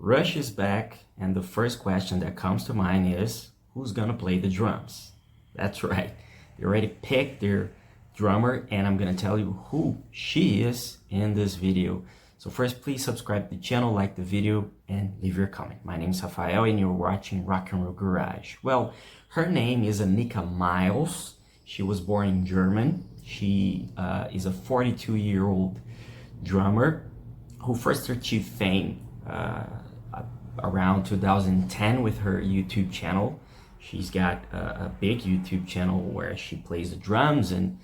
Rush is back, and the first question that comes to mind is, who's gonna play the drums? That's right, they already picked their drummer, and I'm gonna tell you who she is in this video. So first, please subscribe to the channel, like the video, and leave your comment. My name is Rafael, and you're watching Rock and Roll Garage. Well, her name is Anika Nilles. She was born in Germany. She is a 42-year-old drummer who first achieved fame around 2010 with her YouTube channel. She's got a big YouTube channel where she plays the drums and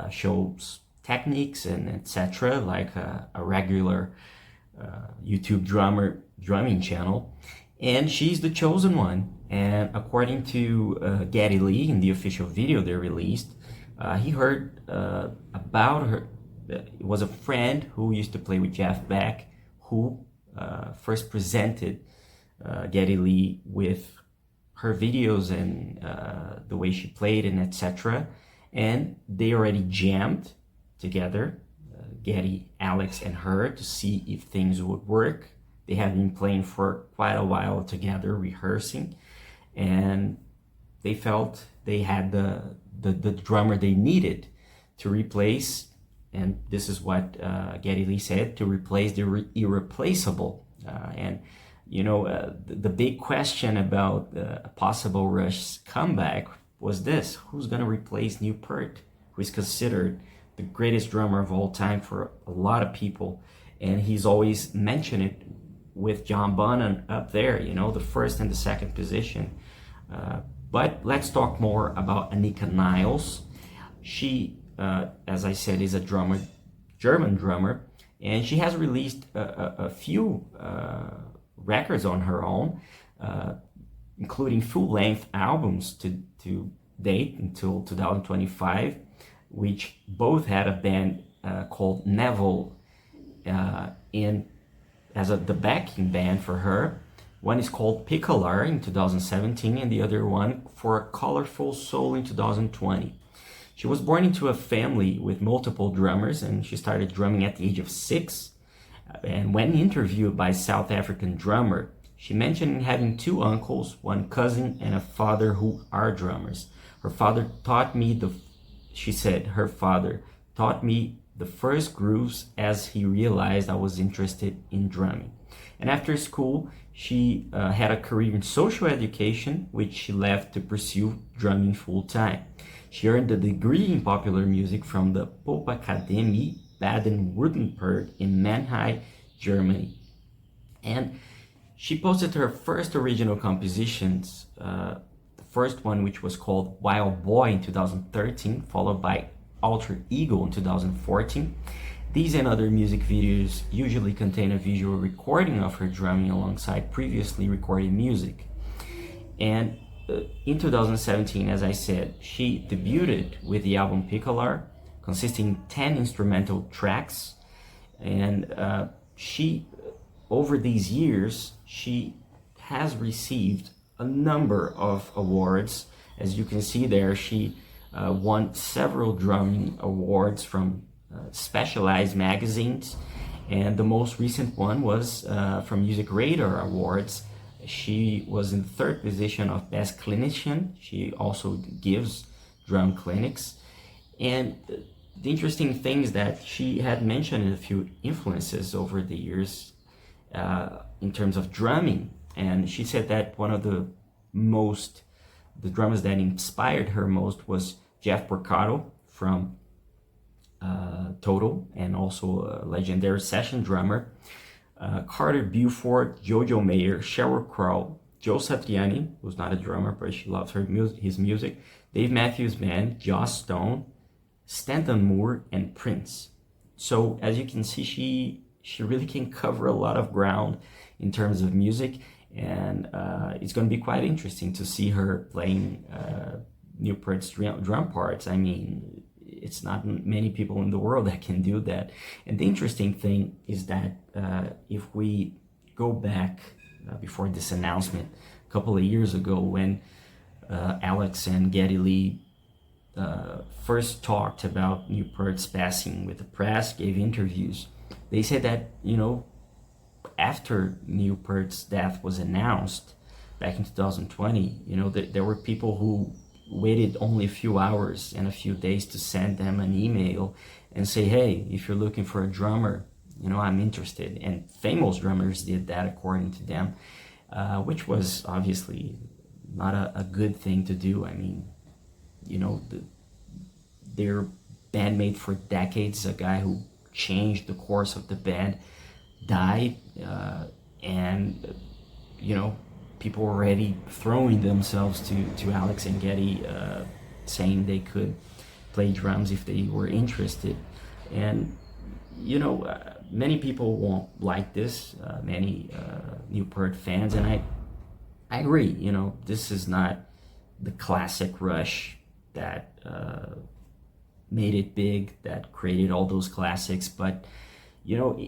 shows techniques and etc. like a regular YouTube drumming channol. And she's the chosen one. And according to Geddy Lee, in the official video they released, he heard about her. It was a friend who used to play with Jeff Beck who first presented Geddy Lee with her videos and the way she played and etc. And they already jammed together, Geddy, Alex, and her, to see if things would work. They had been playing for quite a while together, rehearsing, and they felt they had the drummer they needed to replace, and this is what Geddy Lee said, to replace the irreplaceable. And you know, the big question about a possible Rush comeback was this: who's gonna replace Neil Peart, who is considered the greatest drummer of all time for a lot of people, and he's always mentioned it with John Bonham up there, you know, the first and the second position. But let's talk more about Anika Nilles. She, as I said, is a drummer, German drummer, and she has released a few records on her own, including full-length albums to date until 2025, which both had a band called Neville as the backing band for her. One is called Pickler in 2017, and the other one For a Colorful Soul in 2020. She was born into a family with multiple drummers, and she started drumming at the age of 6. And when interviewed by South African drummer, she mentioned having 2 uncles, 1 cousin, and a father who are drummers. Her father taught me she said her father taught me the first grooves as he realized I was interested in drumming. And after school, she had a career in social education, which she left to pursue drumming full-time. She earned a degree in popular music from the Popakademie Baden-Württemberg in Mannheim, Germany. And she posted her first original compositions, the first one, which was called Wild Boy in 2013, followed by Alter Ego in 2014. These and other music videos usually contain a visual recording of her drumming alongside previously recorded music. And in 2017, as I said, she debuted with the album Pickler, consisting of 10 instrumental tracks. And she, over these years, she has received a number of awards. As you can see there, she won several drumming awards from specialized magazines, and the most recent one was from Music Radar Awards. She was in 3rd position of Best Clinician. She also gives drum clinics, and the interesting thing is that she had mentioned a few influences over the years in terms of drumming, and she said that one of the drummers that inspired her most was Jeff Porcaro from Total, and also a legendary session drummer, Carter Beaufort, Jojo Mayer, Sheryl Crow, Joe Satriani, who's not a drummer but she loves his music, Dave Matthews Band, Joss Stone, Stanton Moore, and Prince. So as you can see, she really can cover a lot of ground in terms of music, and it's going to be quite interesting to see her playing Neil Peart's drum parts. I mean, it's not many people in the world that can do that. And the interesting thing is that if we go back before this announcement a couple of years ago, when Alex and Geddy Lee first talked about Neil Peart's passing with the press, gave interviews, they said that, you know, after Neil Peart's death was announced back in 2020, you know, there were people who waited only a few hours and a few days to send them an email and say, hey, if you're looking for a drummer, you know, I'm interested. And famous drummers did that according to them, which was obviously not a good thing to do. I mean, you know, their bandmate for decades, a guy who changed the course of the band, died, and you know, people were already throwing themselves to Alex and Geddy, saying they could play drums if they were interested. And you know, many people won't like this, many Neil Peart fans, and I agree. You know, this is not the classic Rush that made it big, that created all those classics. But you know,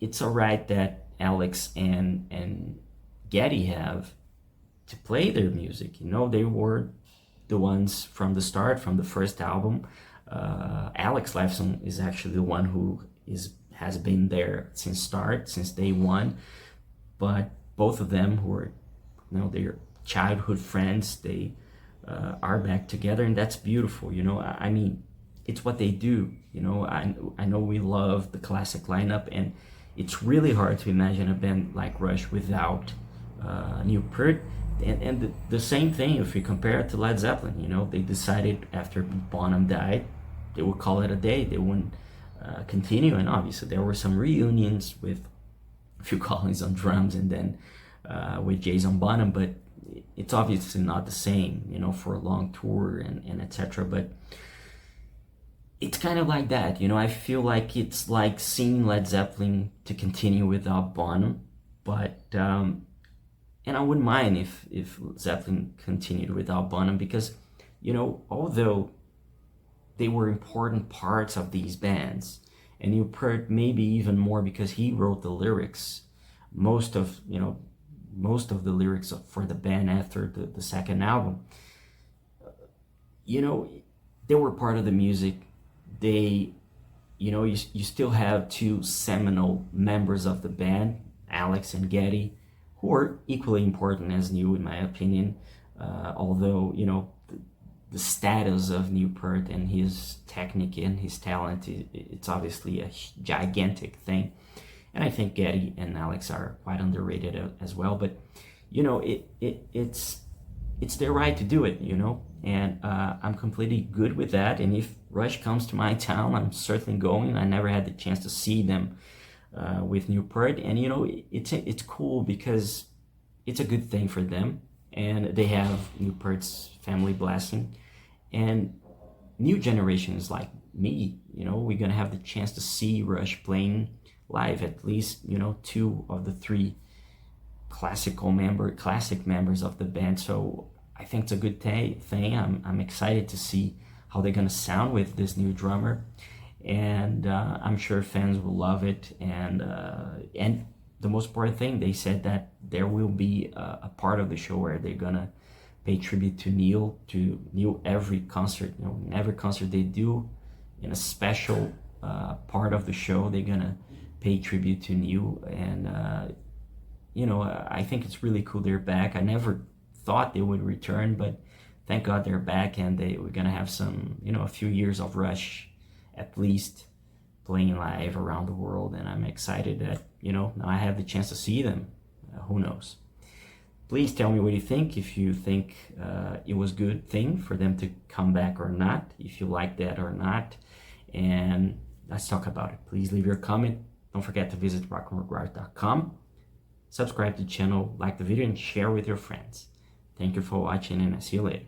it's all right that Alex and Geddy have to play their music. You know, they were the ones from the start, from the first album. Alex Lifeson is actually the one who has been there since day one. But both of them, who are, you know, they're childhood friends, they are back together, and that's beautiful. You know, I mean, it's what they do. You know, I know we love the classic lineup, and it's really hard to imagine a band like Rush without Neil Peart. And the same thing if you compare it to Led Zeppelin. You know, they decided after Bonham died, they would call it a day. They wouldn't continue, and obviously there were some reunions with Phil Collins on drums and then with Jason Bonham, but it's obviously not the same, you know, for a long tour and etc. But it's kind of like that, you know. I feel like it's like seeing Led Zeppelin to continue without Bonham, but and I wouldn't mind if Zeppelin continued without Bonham, because, you know, although they were important parts of these bands, and Neil Peart maybe even more because he wrote the lyrics, most of the lyrics for the band after the second album. You know, they were part of the music. They, you know, you still have two seminal members of the band, Alex and Geddy, who are equally important as Neil, in my opinion. Although, you know, the status of Neil Peart and his technique and his talent, it's obviously a gigantic thing. And I think Geddy and Alex are quite underrated as well. But, you know, it's their right to do it, you know. And I'm completely good with that. And if Rush comes to my town, I'm certainly going. I never had the chance to see them with Neil Peart. And, you know, it's cool because it's a good thing for them. And they have Neil Peart's family blessing. And new generations like me, you know, we're going to have the chance to see Rush playing live, at least, you know, two of the three classic members of the band. So I think it's a good thing. I'm excited to see how they're going to sound with this new drummer. And I'm sure fans will love it. And the most important thing, they said that there will be a part of the show where they're going to pay tribute to Neil every concert. You know, in every concert they do, in a special part of the show, they're going to pay tribute to Neil. And, you know, I think it's really cool they're back. I never thought they would return, but thank God they're back, and we're going to have some, you know, a few years of Rush at least playing live around the world. And I'm excited that, you know, now I have the chance to see them. Who knows? Please tell me what you think, if you think it was a good thing for them to come back or not, if you like that or not, and let's talk about it. Please leave your comment. Don't forget to visit rockandrollguard.com, subscribe to the channel, like the video, and share with your friends. Thank you for watching, and I'll see you later.